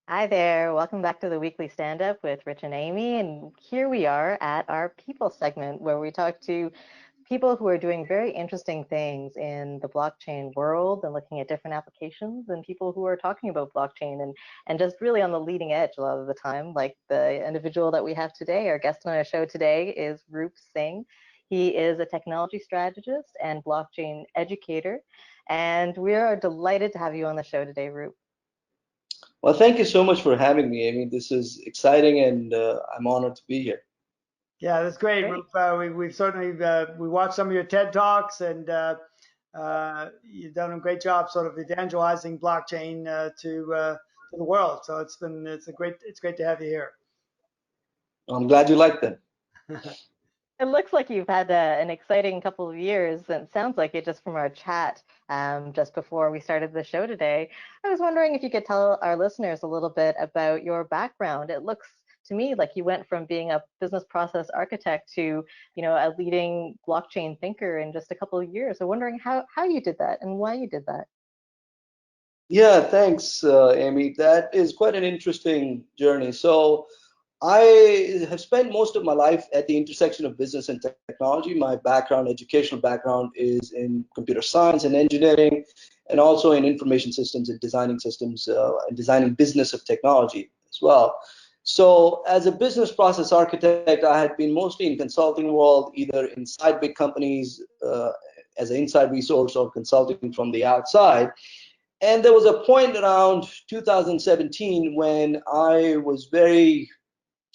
Hi there. Welcome back to the weekly stand-up with Rich and Amy. And here we are at our people segment where we talk to people who are doing very interesting things in the blockchain world and looking at different applications, and people who are talking about blockchain and just really on the leading edge a lot of the time. Like the individual that we have today, our guest on our show today is Roop Singh. He is a technology strategist and blockchain educator. And we are delighted to have you on the show today, Roop. Well, thank you so much for having me. I mean, this is exciting, and I'm honored to be here. Yeah, that's great. Great. We've certainly we watched some of your TED talks, and you've done a great job sort of evangelizing blockchain to the world. So it's great to have you here. I'm glad you like them. It looks like you've had an exciting couple of years, and it sounds like it just from our chat just before we started the show today. I was wondering if you could tell our listeners a little bit about your background. It looks to me like you went from being a business process architect to, a leading blockchain thinker in just a couple of years. So wondering how you did that and why you did that. Yeah, thanks, Amy. That is quite an interesting journey. So, I have spent most of my life at the intersection of business and technology. My background, educational background, is in computer science and engineering, and also in information systems and designing business of technology as well. So, as a business process architect, I had been mostly in consulting world, either inside big companies as an inside resource or consulting from the outside. And there was a point around 2017 when I was very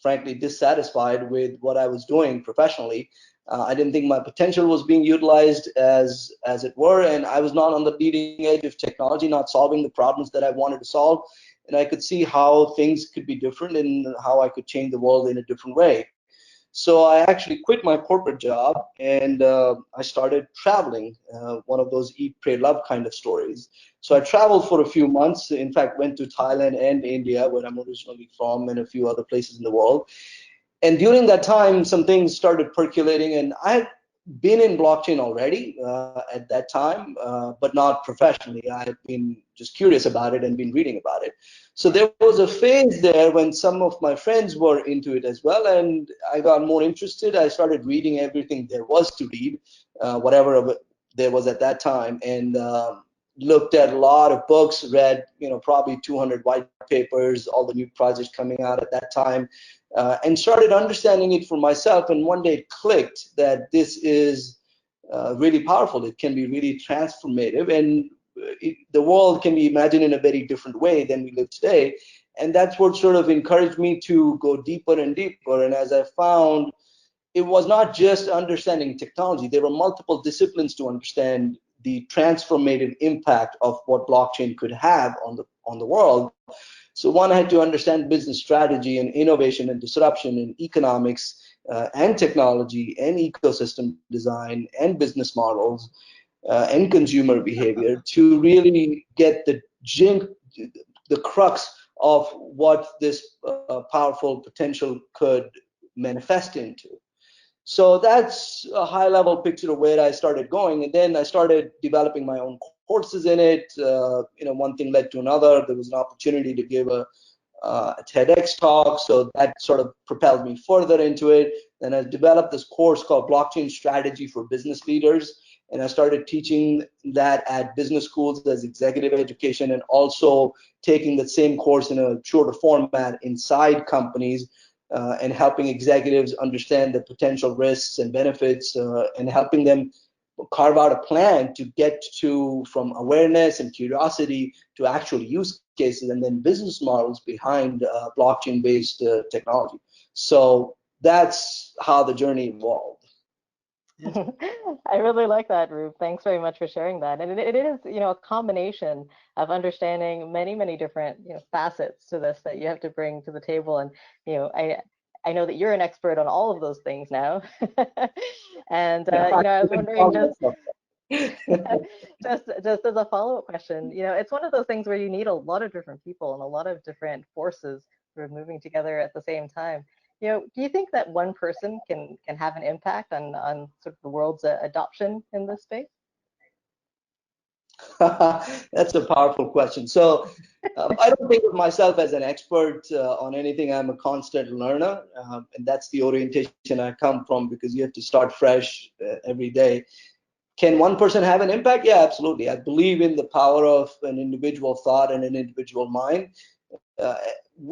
frankly dissatisfied with what I was doing professionally. I didn't think my potential was being utilized as it were, and I was not on the leading edge of technology, not solving the problems that I wanted to solve. And I could see how things could be different and how I could change the world in a different way. So I actually quit my corporate job and I started traveling, one of those eat, pray, love kind of stories. So I traveled for a few months. In fact, went to Thailand and India, where I'm originally from, and a few other places in the world. And during that time, some things started percolating, and I had been in blockchain already at that time, but not professionally. I had been just curious about it and been reading about it. So there was a phase there when some of my friends were into it as well, and I got more interested. I started reading everything there was to read, whatever of it there was at that time, and looked at a lot of books, read probably 200 white papers, all the new projects coming out at that time, and started understanding it for myself. And one day it clicked that this is really powerful. It can be really transformative, and the world can be imagined in a very different way than we live today. And that's what sort of encouraged me to go deeper and deeper. And as I found, it was not just understanding technology. There were multiple disciplines to understand the transformative impact of what blockchain could have on the world. So one had to understand business strategy and innovation and disruption and economics and technology and ecosystem design and business models and consumer behavior to really get the crux of what this powerful potential could manifest into. So that's a high level picture of where I started going. And then I started developing my own courses in it. One thing led to another. There was an opportunity to give a TEDx talk. So that sort of propelled me further into it. Then I developed this course called Blockchain Strategy for Business Leaders. And I started teaching that at business schools as executive education, and also taking the same course in a shorter format inside companies, and helping executives understand the potential risks and benefits, and helping them carve out a plan to get to from awareness and curiosity to actual use cases and then business models behind blockchain-based technology. So that's how the journey evolved. I really like that, Roop. Thanks very much for sharing that. And it is, a combination of understanding many, many different, facets to this that you have to bring to the table. And, I know that you're an expert on all of those things now. And, I was wondering just as a follow-up question, it's one of those things where you need a lot of different people and a lot of different forces sort of moving together at the same time. Do you think that one person can have an impact on sort of the world's adoption in this space? That's a powerful question. So I don't think of myself as an expert on anything. I'm a constant learner, and that's the orientation I come from, because you have to start fresh every day. Can one person have an impact? Yeah, absolutely. I believe in the power of an individual thought and an individual mind. Uh,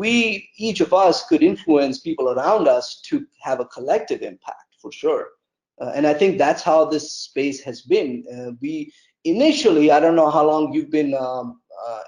each of us could influence people around us to have a collective impact, for sure. And I think that's how this space has been. We initially, I don't know how long you've been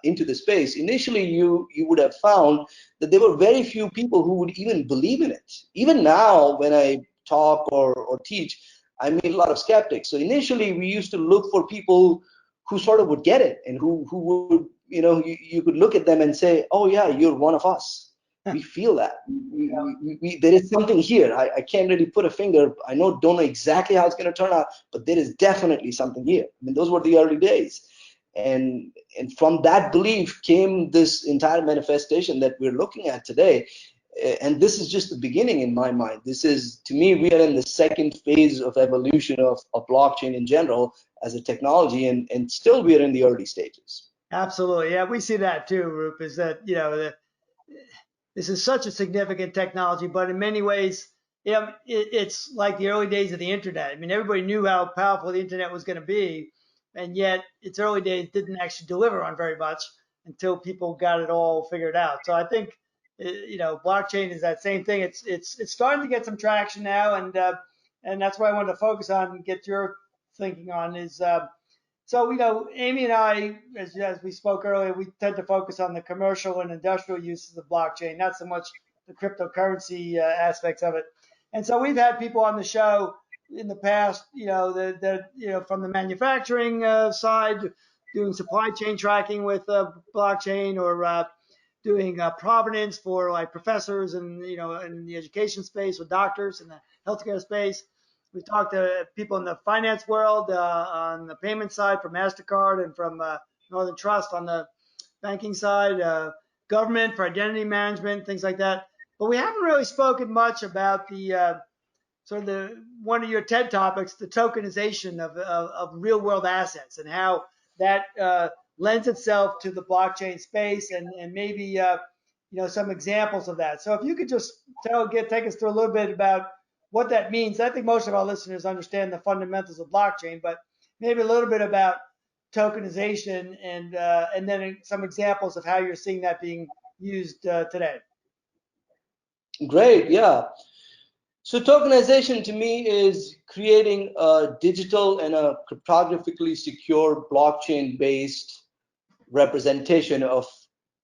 into the space. Initially, you would have found that there were very few people who would even believe in it. Even now, when I talk or teach, I meet a lot of skeptics. So initially, we used to look for people who sort of would get it, and who would, you could look at them and say, oh yeah, you're one of us. We feel that. There is something here. I can't really put a finger. I don't know exactly how it's going to turn out, but there is definitely something here. I mean, those were the early days. And from that belief came this entire manifestation that we're looking at today. And this is just the beginning in my mind. This is, to me, we are in the second phase of evolution of blockchain in general as a technology, and still we are in the early stages. Absolutely. Yeah, we see that too, Roop, is that, this is such a significant technology, but in many ways, it's like the early days of the internet. I mean, everybody knew how powerful the internet was going to be, and yet its early days didn't actually deliver on very much until people got it all figured out. So I think, blockchain is that same thing. It's starting to get some traction now, and that's what I wanted to focus on and get your thinking on is. So, Amy and I, as we spoke earlier, we tend to focus on the commercial and industrial uses of blockchain, not so much the cryptocurrency aspects of it. And so we've had people on the show in the past, from the manufacturing side, doing supply chain tracking with blockchain, or doing provenance for like professors and, in the education space, or doctors in the healthcare space. We've talked to people in the finance world on the payment side from MasterCard, and from Northern Trust on the banking side, government for identity management, things like that. But we haven't really spoken much about the one of your TED topics, the tokenization of real world assets, and how that lends itself to the blockchain space, and maybe some examples of that. So if you could just take us through a little bit about what that means. I think most of our listeners understand the fundamentals of blockchain, but maybe a little bit about tokenization, and then some examples of how you're seeing that being used today. Great, yeah. So tokenization to me is creating a digital and a cryptographically secure blockchain-based representation of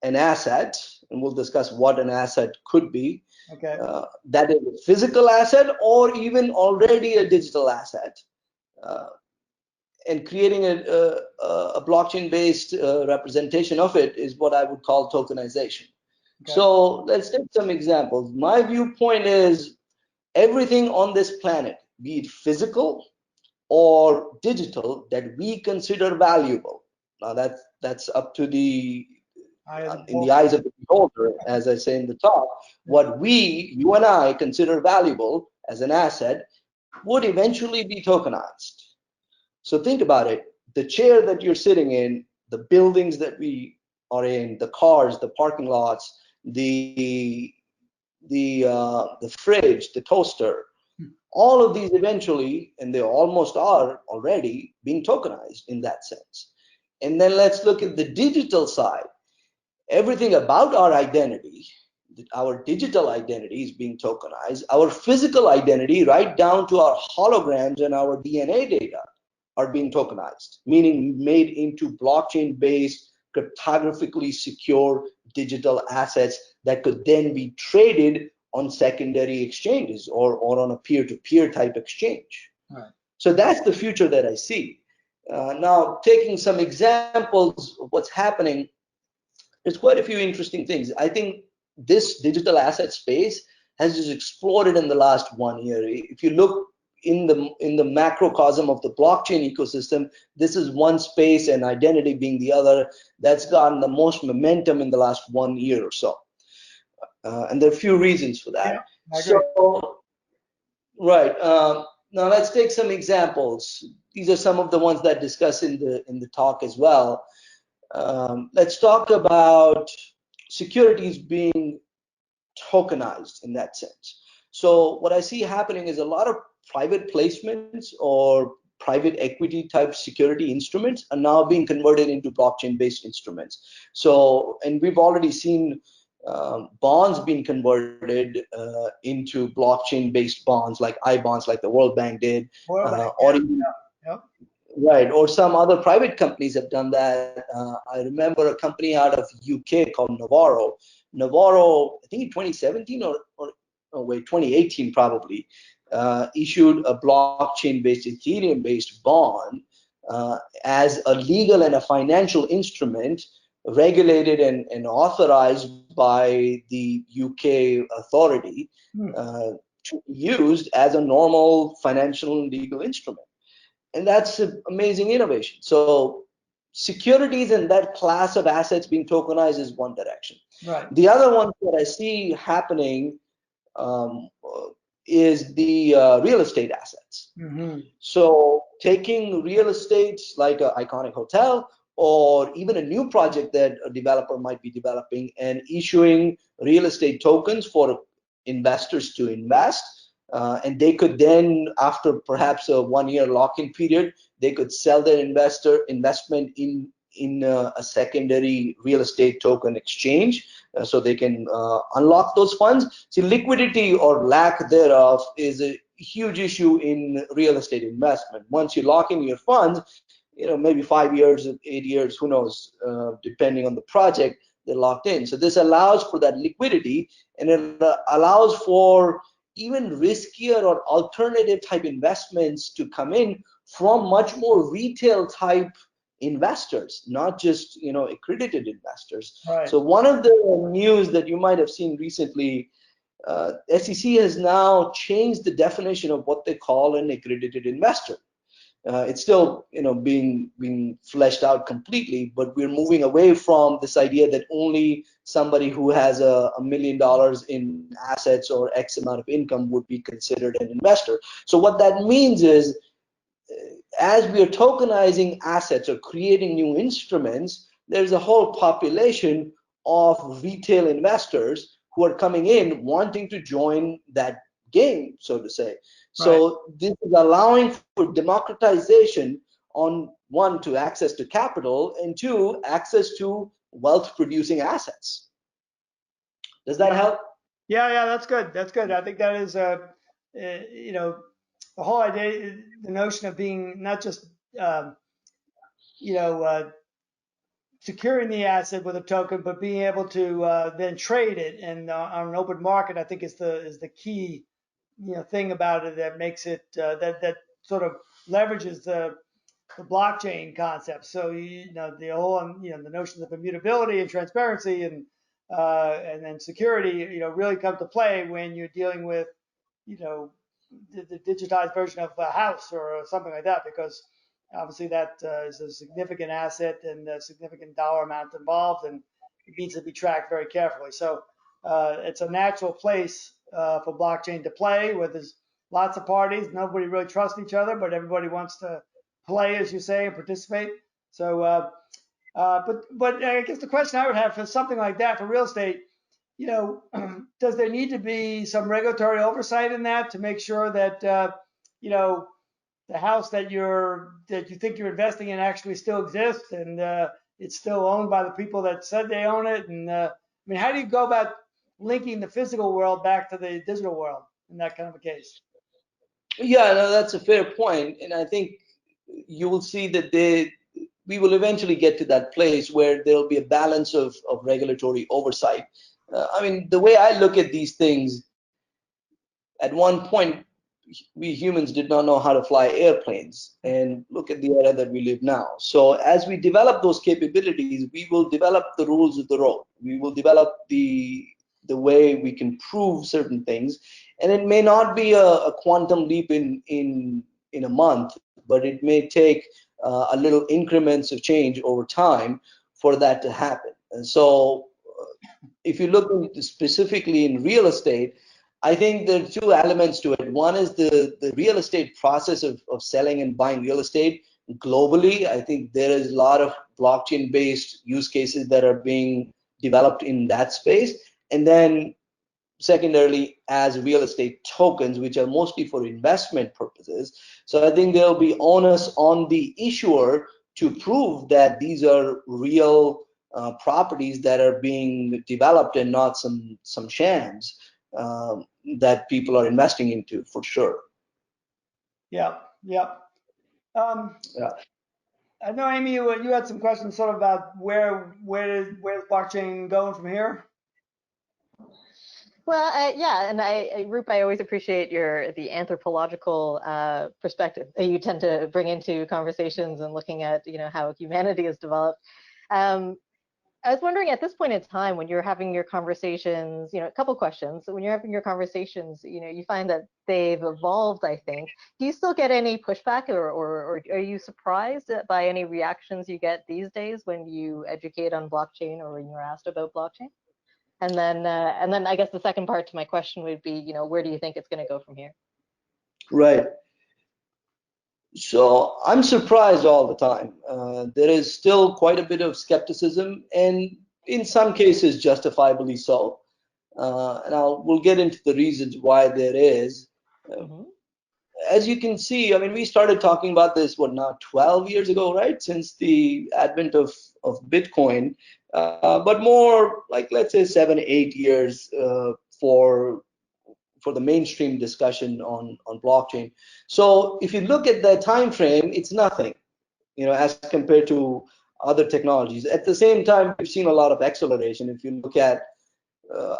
an asset, and we'll discuss what an asset could be. Okay. That is a physical asset or even already a digital asset, and creating a blockchain-based representation of it is what I would call tokenization. Okay. So let's take some examples. My viewpoint is everything on this planet, be it physical or digital, that we consider valuable. Now that's up to in the eyes of the beholder, as I say in the talk. What you and I consider valuable as an asset would eventually be tokenized. So think about it. The chair that you're sitting in, the buildings that we are in, the cars, the parking lots, the fridge, the toaster, all of these eventually, and they almost are already, being tokenized in that sense. And then let's look at the digital side. Everything about our identity, our digital identity, is being tokenized. Our physical identity, right down to our holograms and our DNA data, are being tokenized, meaning made into blockchain-based, cryptographically secure digital assets that could then be traded on secondary exchanges or on a peer-to-peer type exchange. Right. So that's the future that I see. Now, taking some examples of what's happening, there's quite a few interesting things. I think this digital asset space has just exploded in the last 1 year. If you look in the macrocosm of the blockchain ecosystem, this is one space, and identity being the other, that's gotten the most momentum in the last 1 year or so. And there are a few reasons for that. Yeah, so, right. Now let's take some examples. these are some of the ones that discuss in the talk as well. Let's talk about securities being tokenized in that sense. So what I see happening is a lot of private placements or private equity type security instruments are now being converted into blockchain-based instruments. So, and we've already seen bonds being converted into blockchain-based bonds, like I-bonds, like the World Bank did, or even, right, or some other private companies have done that. I remember a company out of UK called Navarro. Navarro, I think in 2017 or 2018 probably, issued a blockchain-based, Ethereum-based bond as a legal and a financial instrument regulated and authorized by the UK authority to be used as a normal financial and legal instrument. And that's an amazing innovation. So securities and that class of assets being tokenized is one direction. Right. The other one that I see happening is the real estate assets. Mm-hmm. So taking real estate like an iconic hotel or even a new project that a developer might be developing and issuing real estate tokens for investors to invest. And they could then, after perhaps a 1-year lock-in period, they could sell their investment in a secondary real estate token exchange, so they can unlock those funds. See, liquidity or lack thereof is a huge issue in real estate investment. Once you lock in your funds, maybe 5 years, 8 years, who knows, depending on the project, they're locked in. So this allows for that liquidity, and it allows for even riskier or alternative type investments to come in from much more retail type investors, not just accredited investors. Right. So one of the news that you might have seen recently, SEC has now changed the definition of what they call an accredited investor. It's still being fleshed out completely, but we're moving away from this idea that only somebody who has $1 million in assets or X amount of income would be considered an investor. So what that means is, as we are tokenizing assets or creating new instruments, there's a whole population of retail investors who are coming in wanting to join that game, so to say. So this is allowing for democratization on one, to access to capital, and two, access to wealth producing assets. Does that help? Yeah, that's good. That's good. I think that is the whole idea, the notion of being not just securing the asset with a token, but being able to then trade it and on an open market, I think is the key thing about it that makes it that sort of leverages the blockchain concept. So the whole the notions of immutability and transparency and then security really come to play when you're dealing with the digitized version of a house or something like that, because obviously that is a significant asset and a significant dollar amount involved, and it needs to be tracked very carefully. So it's a natural place for blockchain to play, where there's lots of parties, nobody really trusts each other, but everybody wants to play, as you say, and participate. So, but I guess the question I would have for something like that for real estate, does there need to be some regulatory oversight in that to make sure that the house that you think you're investing in actually still exists and it's still owned by the people that said they own it? And I mean, how do you go about linking the physical world back to the digital world in that kind of a case? Yeah, no, that's a fair point, and I think you will see that we will eventually get to that place where there will be a balance of regulatory oversight. I mean, the way I look at these things, at one point, we humans did not know how to fly airplanes, and look at the era that we live now. So as we develop those capabilities, we will develop the rules of the road. We will develop the way we can prove certain things, and it may not be a quantum leap in a month, but it may take a little increments of change over time for that to happen. And so if you look specifically in real estate, I think there are two elements to it. One is the real estate process of selling and buying real estate globally. I think there is a lot of blockchain-based use cases that are being developed in that space. And then secondarily, as real estate tokens, which are mostly for investment purposes. So I think there'll be onus on the issuer to prove that these are real properties that are being developed and not some shams that people are investing into, for sure. Yeah, yeah. Yeah. I know, Amy, you had some questions sort of about where's blockchain going from here? Well, yeah, and Roop, I always appreciate the anthropological perspective that you tend to bring into conversations and looking at, how humanity has developed. I was wondering at this point in time, when you're having your conversations, a couple questions. When you're having your conversations, you find that they've evolved, I think. Do you still get any pushback, or are you surprised by any reactions you get these days when you educate on blockchain or when you're asked about blockchain? And then I guess the second part to my question would be, where do you think it's going to go from here? Right. So I'm surprised all the time. There is still quite a bit of skepticism, and in some cases, justifiably so. And we'll get into the reasons why there is. As you can see, I mean, we started talking about this, 12 years ago, right? Since the advent of Bitcoin, but more like, let's say 7, 8 years for the mainstream discussion on blockchain. So if you look at that time frame, it's nothing, as compared to other technologies. At the same time, we've seen a lot of acceleration. If you look at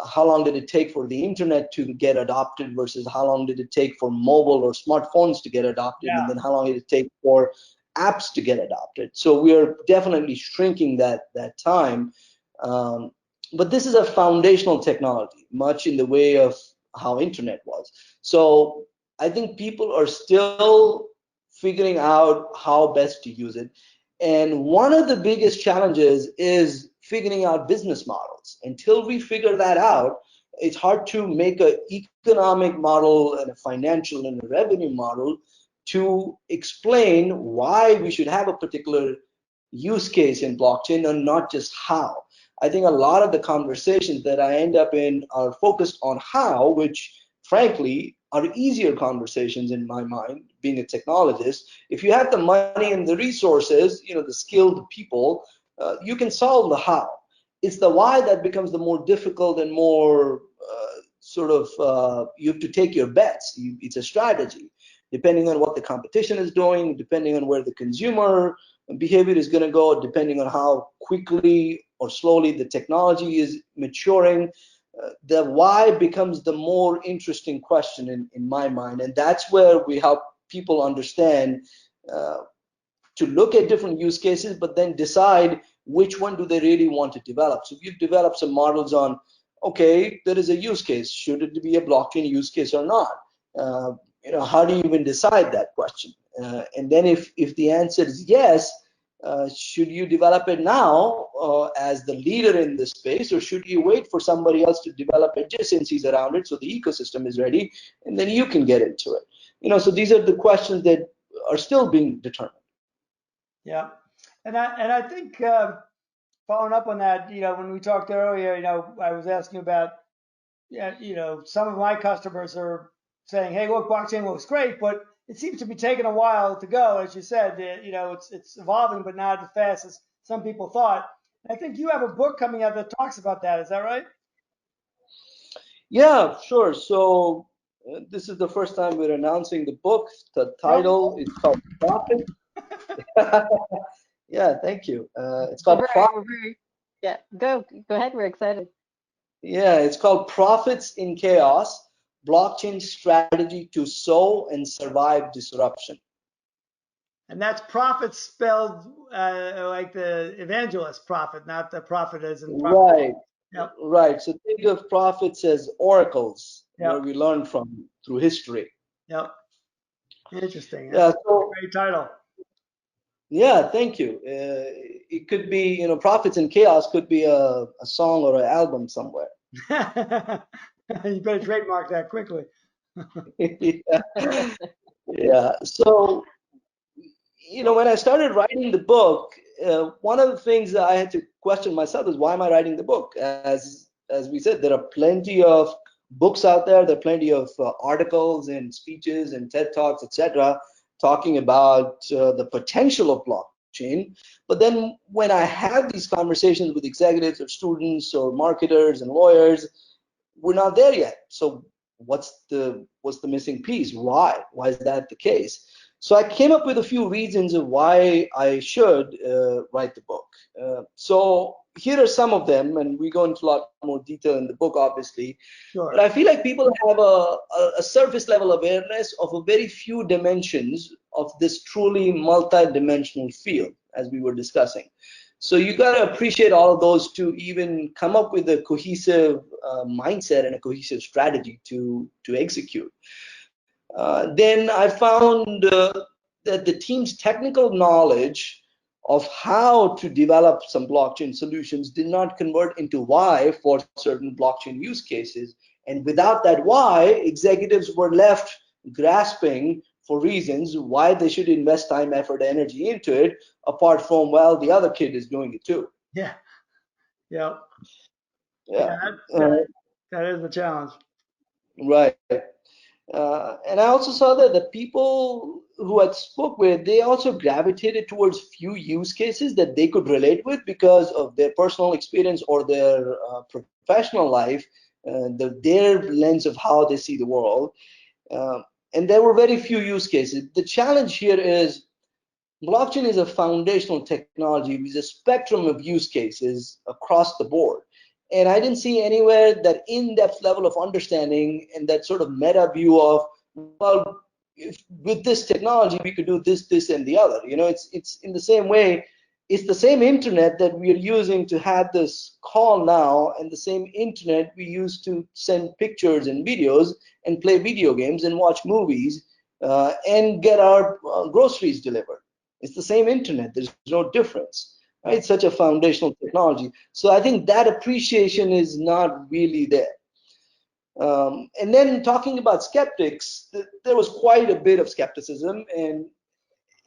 how long did it take for the internet to get adopted versus how long did it take for mobile or smartphones to get adopted, and then how long did it take for apps to get adopted. So we are definitely shrinking that time. But this is a foundational technology, much in the way of how internet was. So I think people are still figuring out how best to use it. And one of the biggest challenges is figuring out business models. Until we figure that out, it's hard to make an economic model and a financial and a revenue model to explain why we should have a particular use case in blockchain and not just how. I think a lot of the conversations that I end up in are focused on how, which frankly are easier conversations in my mind, being a technologist. If you have the money and the resources, the skilled people, you can solve the how. It's the why that becomes the more difficult and more you have to take your bets. It's a strategy, depending on what the competition is doing, depending on where the consumer behavior is going to go, depending on how quickly or slowly the technology is maturing. The why becomes the more interesting question in my mind, and that's where we help people understand to look at different use cases, but then decide which one do they really want to develop. So we've developed some models on, okay, there is a use case. Should it be a blockchain use case or not? How do you even decide that question? And then if the answer is yes, should you develop it now as the leader in this space, or should you wait for somebody else to develop adjacencies around it so the ecosystem is ready and then you can get into it? So these are the questions that are still being determined. Yeah, and I think following up on that, when we talked earlier, I was asking about, some of my customers are saying, hey, look, blockchain looks great, but it seems to be taking a while to go. As you said, it's evolving, but not as fast as some people thought. I think you have a book coming out that talks about that. Is that right? Yeah, sure. So this is the first time we're announcing the book. The title is called Profit. Yeah, thank you. It's called Profit. Yeah, go ahead. We're excited. Yeah, it's called Profits in Chaos: Blockchain Strategy to Sow and Survive Disruption. And that's profit spelled like the evangelist prophet, not the prophet as in prophet. Right. Yep. Right. So think of prophets as oracles, where we learn from through history. Yep. Interesting. Yeah. So, great title. Yeah, thank you. It could be, Prophets in Chaos could be a song or an album somewhere. You better trademark that quickly. Yeah. Yeah. So, when I started writing the book, one of the things that I had to question myself is, why am I writing the book? As we said, there are plenty of books out there. There are plenty of articles and speeches and TED Talks, etc., talking about the potential of blockchain. But then when I have these conversations with executives or students or marketers and lawyers, we're not there yet. So what's the missing piece? Why is that the case? So I came up with a few reasons of why I should write the book. So here are some of them, and we go into a lot more detail in the book, obviously. Sure. But I feel like people have a surface level awareness of a very few dimensions of this truly multi-dimensional field, as we were discussing. So you got to appreciate all of those to even come up with a cohesive mindset and a cohesive strategy to execute. Then I found that the team's technical knowledge of how to develop some blockchain solutions did not convert into why for certain blockchain use cases. And without that why, executives were left grasping for reasons why they should invest time, effort, energy into it, apart from, well, the other kid is doing it too. Yeah. Yeah. Yeah. That is the challenge. Right. And I also saw that the people who I spoke with, they also gravitated towards few use cases that they could relate with because of their personal experience or their professional life, their lens of how they see the world. And there were very few use cases. The challenge here is blockchain is a foundational technology with a spectrum of use cases across the board. And I didn't see anywhere that in-depth level of understanding and that sort of meta view of, well, if with this technology we could do this, this, and the other. It's in the same way. It's the same internet that we are using to have this call now, and the same internet we use to send pictures and videos and play video games and watch movies and get our groceries delivered. It's the same internet. There's no difference. Right? It's such a foundational technology. So I think that appreciation is not really there. And then talking about skeptics, there was quite a bit of skepticism, and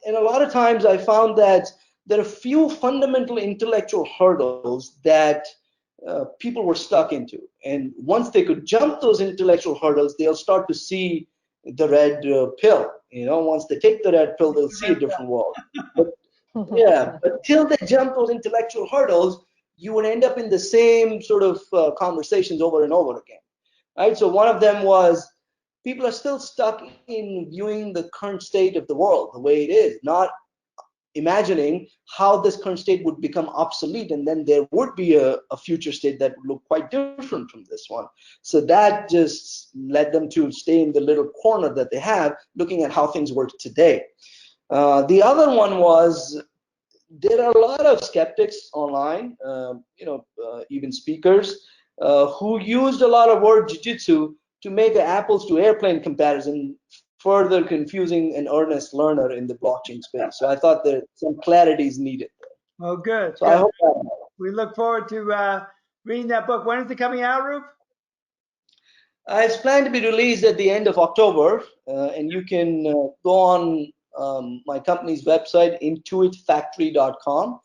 a lot of times I found that there are few fundamental intellectual hurdles that people were stuck into. And once they could jump those intellectual hurdles, they'll start to see the red pill. Once they take the red pill, they'll see a different world. But yeah, but till they jump those intellectual hurdles, you would end up in the same sort of conversations over and over again. Right? So one of them was, people are still stuck in viewing the current state of the world the way it is, not imagining how this current state would become obsolete, and then there would be a future state that would look quite different from this one. So that just led them to stay in the little corner that they have, looking at how things work today. The other one was, there are a lot of skeptics online, even speakers, who used a lot of word jujitsu to make an apples to airplane comparison, further confusing an earnest learner in the blockchain space. So I thought that some clarity is needed. Oh, good. So Good. I hope that. We look forward to reading that book. When is it coming out, Roop? It's planned to be released at the end of October, and you can go on my company's website, intuitfactory.com,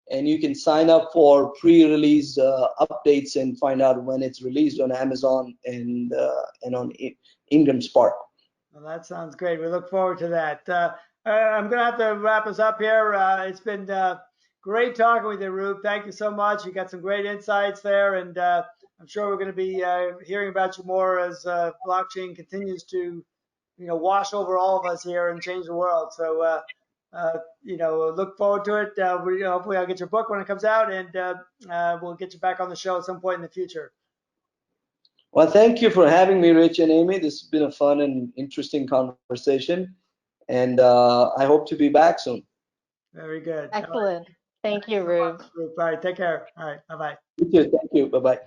and you can sign up for pre-release updates and find out when it's released on Amazon and on Ingram Spark. Well, that sounds great. We look forward to that. I'm going to have to wrap us up here. It's been great talking with you, Roop. Thank you so much. You got some great insights there, and I'm sure we're going to be hearing about you more as blockchain continues to, wash over all of us here and change the world. So, look forward to it. Hopefully I'll get your book when it comes out, and we'll get you back on the show at some point in the future. Well, thank you for having me, Rich and Amy. This has been a fun and interesting conversation, and I hope to be back soon. Very good. Excellent. Thank you, Roop. All right, take care. All right, bye-bye. You too. Thank you. Bye-bye.